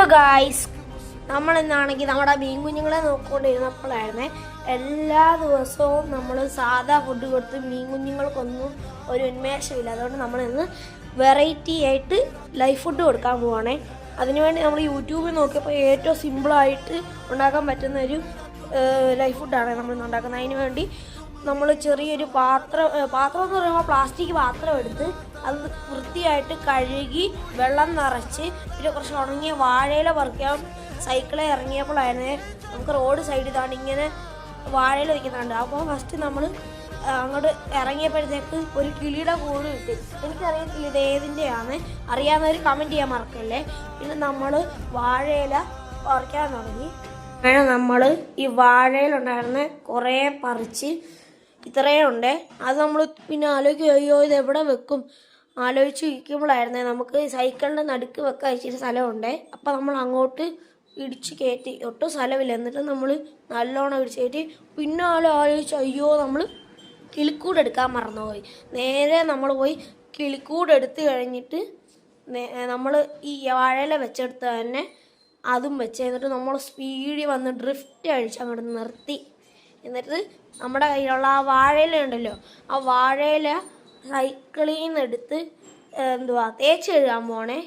Hello guys, നമ്മൾ ഇന്നാണെങ്കിൽ നമ്മുടെ മീൻ കുഞ്ഞുങ്ങളെ നോക്കിക്കൊണ്ടിരുന്നപ്പോഴായിരുന്നേ എല്ലാ ദിവസവും നമ്മൾ സാധാ ഫുഡ് കൊടുത്ത് മീൻ കുഞ്ഞുങ്ങൾക്കൊന്നും ഒരു ഉന്മേഷമില്ല. അതുകൊണ്ട് നമ്മൾ ഇന്ന് വെറൈറ്റി ആയിട്ട് ലൈഫ് ഫുഡ് കൊടുക്കാൻ പോവുകയാണേ. അതിനുവേണ്ടി നമ്മൾ യൂട്യൂബിൽ നോക്കിയപ്പോൾ ഏറ്റവും സിമ്പിളായിട്ട് ഉണ്ടാക്കാൻ പറ്റുന്ന ഒരു ലൈഫ് ഫുഡാണ് നമ്മൾ ഇന്ന് ഉണ്ടാക്കുന്നത്. അതിന് വേണ്ടി നമ്മൾ ചെറിയൊരു പാത്രം എന്ന് പറയുമ്പോൾ പ്ലാസ്റ്റിക് പാത്രം എടുത്ത് അത് വൃത്തിയായിട്ട് കഴുകി വെള്ളം നിറച്ച് പിന്നെ കുറച്ച് ഉണങ്ങിയ വാഴയില പറിക്കാൻ സൈക്കിളിൽ ഇറങ്ങിയപ്പോഴായിരുന്നേ നമുക്ക് റോഡ് സൈഡിൽ തന്നെ ഇങ്ങനെ വാഴയില വയ്ക്കുന്നുണ്ട്. അപ്പോൾ ഫസ്റ്റ് നമ്മൾ അങ്ങോട്ട് ഇറങ്ങിയപ്പോഴത്തേക്ക് ഒരു കിളിയുടെ കൂട് കിട്ടി. എനിക്കറിയത്തില്ല ഇത് ഏതിൻ്റെയാണ്, അറിയാവുന്നവർ കമൻറ്റ് ചെയ്യാൻ മറക്കല്ലേ. പിന്നെ നമ്മൾ വാഴയില പറിക്കാൻ തുടങ്ങി. അങ്ങനെ നമ്മൾ ഈ വാഴയിലുണ്ടായിരുന്ന കുറേ പറിച്ച് ഇത്രയും ഉണ്ടേ. അത് നമ്മൾ പിന്നെ ആലോചിക്കും, അയ്യോ ഇത് എവിടെ വെക്കും ആലോചിച്ച് ഇരിക്കുമ്പോഴായിരുന്നേ നമുക്ക് സൈക്കിളിൻ്റെ നടുക്ക് വെക്കാൻ ഇച്ചിരി സ്ഥലമുണ്ടേ. അപ്പം നമ്മൾ അങ്ങോട്ട് ഇടിച്ച് കയറ്റി, ഒട്ടും സ്ഥലമില്ല. എന്നിട്ട് നമ്മൾ നല്ലോണം ഇടിച്ച് കയറ്റി. പിന്നെ ആലോചിച്ച് അയ്യോ നമ്മൾ കിളിക്കൂട് എടുക്കാൻ മറന്നുപോയി. നേരെ നമ്മൾ പോയി കിളിക്കൂട് എടുത്ത് കഴിഞ്ഞിട്ട് നമ്മൾ ഈ വാഴയില വെച്ചെടുത്ത് തന്നെ അതും വെച്ച് എന്നിട്ട് നമ്മൾ സ്പീഡിൽ വന്ന് ഡ്രിഫ്റ്റ് അഴിച്ച് അങ്ങോട്ട് നിർത്തി. എന്നിട്ട് നമ്മുടെ കയ്യിലുള്ള ആ വാഴയില ഉണ്ടല്ലോ, ആ വാഴയില സൈക്കിളിൽ നിന്ന് എടുത്ത് തേച്ച് കഴുകാൻ പോണേ.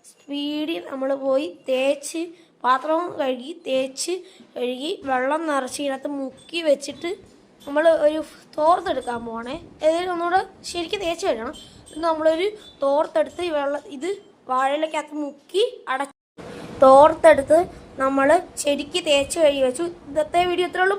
സ്പീഡിൽ നമ്മൾ പോയി തേച്ച് പാത്രവും കഴുകി തേച്ച് കഴുകി വെള്ളം നിറച്ച് ഇതിനകത്ത് മുക്കി വെച്ചിട്ട് നമ്മൾ ഒരു തോർത്തെടുക്കാൻ പോകണേ. ഏതെങ്കിലും ഒന്നുകൂടെ ശരിക്കും തേച്ച് കഴുകണം. എന്നിട്ട് നമ്മളൊരു തോർത്തെടുത്ത് ഇത് വാഴയിലക്കകത്ത് മുക്കി തോർത്തെടുത്ത് നമ്മൾ ശരിക്ക് തേച്ച് കഴുകി വെച്ചു. ഇന്നത്തെ വീഡിയോ ഇത്രയുള്ളൂ.